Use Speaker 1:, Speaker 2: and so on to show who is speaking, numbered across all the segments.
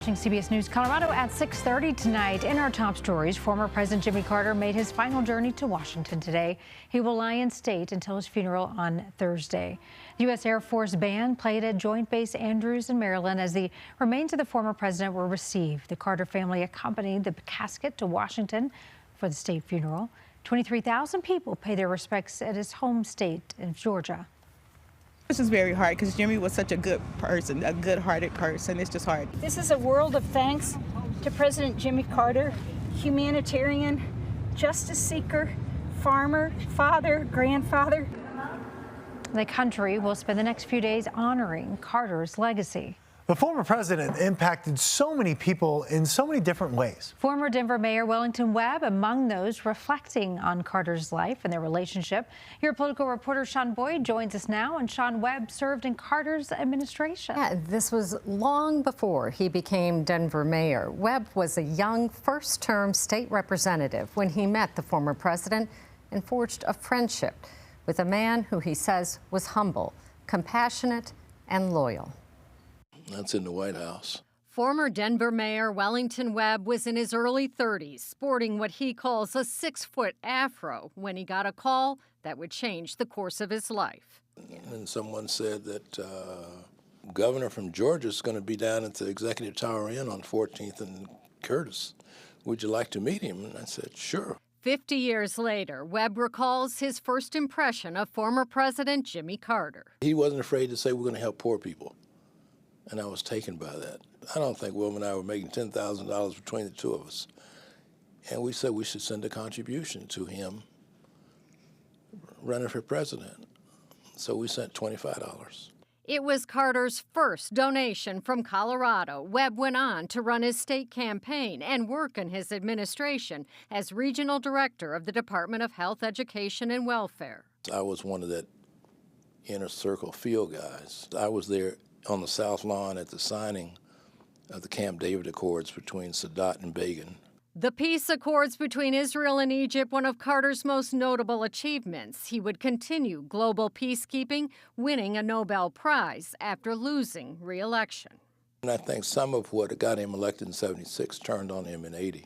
Speaker 1: Watching CBS News Colorado at 6:30 tonight. In our top stories, former President Jimmy Carter made his final journey to Washington today. He will lie in state until his funeral on Thursday. The U.S. Air Force band played at Joint Base Andrews in Maryland as the remains of the former president were received. The Carter family accompanied the casket to Washington for the state funeral. 23,000 people pay their respects at his home state in Georgia.
Speaker 2: This is very hard because Jimmy was such a good person, a good-hearted person. It's just hard.
Speaker 3: This is a world of thanks to President Jimmy Carter, humanitarian, justice seeker, farmer, father, grandfather.
Speaker 1: The country will spend the next few days honoring Carter's legacy.
Speaker 4: The former president impacted so many people in so many different ways.
Speaker 1: Former Denver Mayor Wellington Webb among those reflecting on Carter's life and their relationship. Your political reporter Sean Boyd joins us now, and Sean, Webb served in Carter's administration.
Speaker 5: Yeah, this was long before he became Denver mayor. Webb was a young first-term state representative when he met the former president and forged a friendship with a man who he says was humble, compassionate, and loyal.
Speaker 6: That's in the White House.
Speaker 5: Former Denver Mayor Wellington Webb was in his early 30s, sporting what he calls a 6-foot afro when he got a call that would change the course of his life.
Speaker 6: And someone said that governor from Georgia is going to be down at the Executive Tower Inn on 14th and Curtis. Would you like to meet him? And I said, sure.
Speaker 5: 50 years later, Webb recalls his first impression of former President Jimmy Carter.
Speaker 6: He wasn't afraid to say we're going to help poor people. And I was taken by that. I don't think Wilma and I were making $10,000 between the two of us. And we said we should send a contribution to him running for president. So we sent $25.
Speaker 5: It was Carter's first donation from Colorado. Webb went on to run his state campaign and work in his administration as regional director of the Department of Health, Education, and Welfare.
Speaker 6: I was one of that inner circle field guys. I was there on the South Lawn at the signing of the Camp David Accords between Sadat and Begin.
Speaker 5: The peace accords between Israel and Egypt, one of Carter's most notable achievements. He would continue global peacekeeping, winning a Nobel Prize after losing re-election.
Speaker 6: And I think some of what got him elected in '76 turned on him in '80,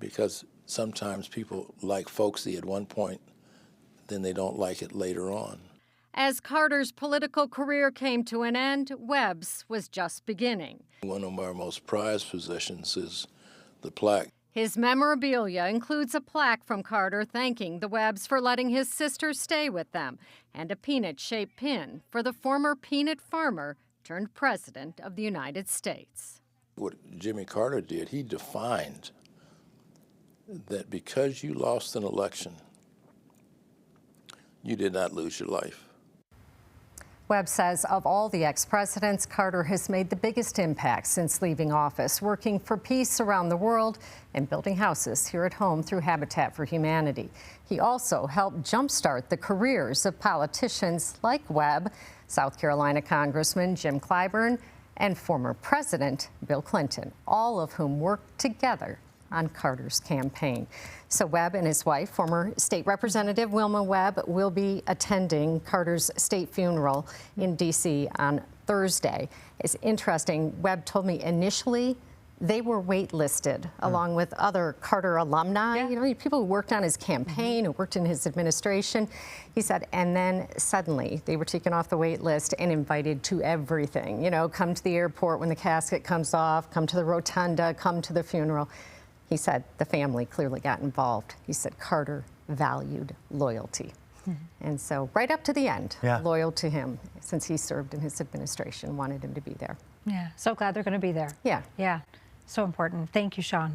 Speaker 6: because sometimes people like folksy at one point, then they don't like it later on.
Speaker 5: As Carter's political career came to an end, Webb's was just beginning.
Speaker 6: One of our most prized possessions is the plaque.
Speaker 5: His memorabilia includes a plaque from Carter thanking the Webbs for letting his sister stay with them, and a peanut-shaped pin for the former peanut farmer turned president of the United States.
Speaker 6: What Jimmy Carter did, he defined that because you lost an election, you did not lose your life.
Speaker 5: Webb says of all the ex-presidents, Carter has made the biggest impact since leaving office, working for peace around the world and building houses here at home through Habitat for Humanity. He also helped jumpstart the careers of politicians like Webb, South Carolina Congressman Jim Clyburn, and former President Bill Clinton, all of whom worked together on Carter's campaign. So Webb and his wife, former state representative Wilma Webb, will be attending Carter's state funeral in D.C. on Thursday. It's interesting, Webb told me initially they were waitlisted along with other Carter alumni, you know, people who worked on his campaign, who worked in his administration. He said, and then suddenly they were taken off the wait list and invited to everything. You know, come to the airport when the casket comes off, come to the rotunda, come to the funeral. He said the family clearly got involved. He said Carter valued loyalty. And so right up to the end, loyal to him, since he served in his administration, wanted him to be there.
Speaker 1: Yeah, so glad they're going to be there.
Speaker 5: Yeah.
Speaker 1: Yeah, so important. Thank you, Sean.